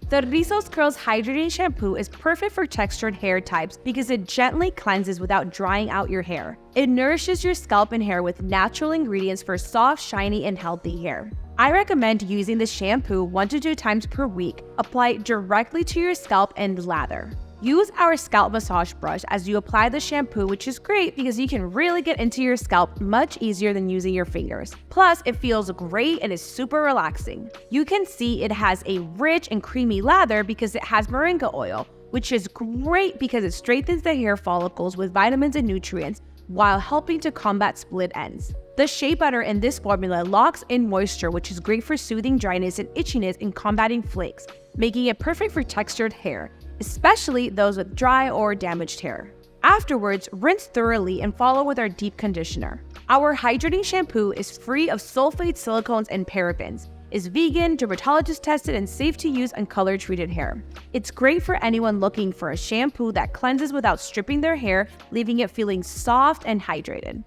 The Rizos Curls Hydrating Shampoo is perfect for textured hair types because it gently cleanses without drying out your hair. It nourishes your scalp and hair with natural ingredients for soft, shiny, and healthy hair. I recommend using the shampoo 1 to 2 times per week. Apply it directly to your scalp and lather. Use our scalp massage brush as you apply the shampoo, which is great because you can really get into your scalp much easier than using your fingers. Plus, it feels great and is super relaxing. You can see it has a rich and creamy lather because it has moringa oil, which is great because it strengthens the hair follicles with vitamins and nutrients while helping to combat split ends. The shea butter in this formula locks in moisture, which is great for soothing dryness and itchiness and combating flakes, making it perfect for textured hair, especially those with dry or damaged hair. Afterwards, rinse thoroughly and follow with our deep conditioner. Our hydrating shampoo is free of sulfates, silicones, and parabens, is vegan, dermatologist-tested, and safe to use on color-treated hair. It's great for anyone looking for a shampoo that cleanses without stripping their hair, leaving it feeling soft and hydrated.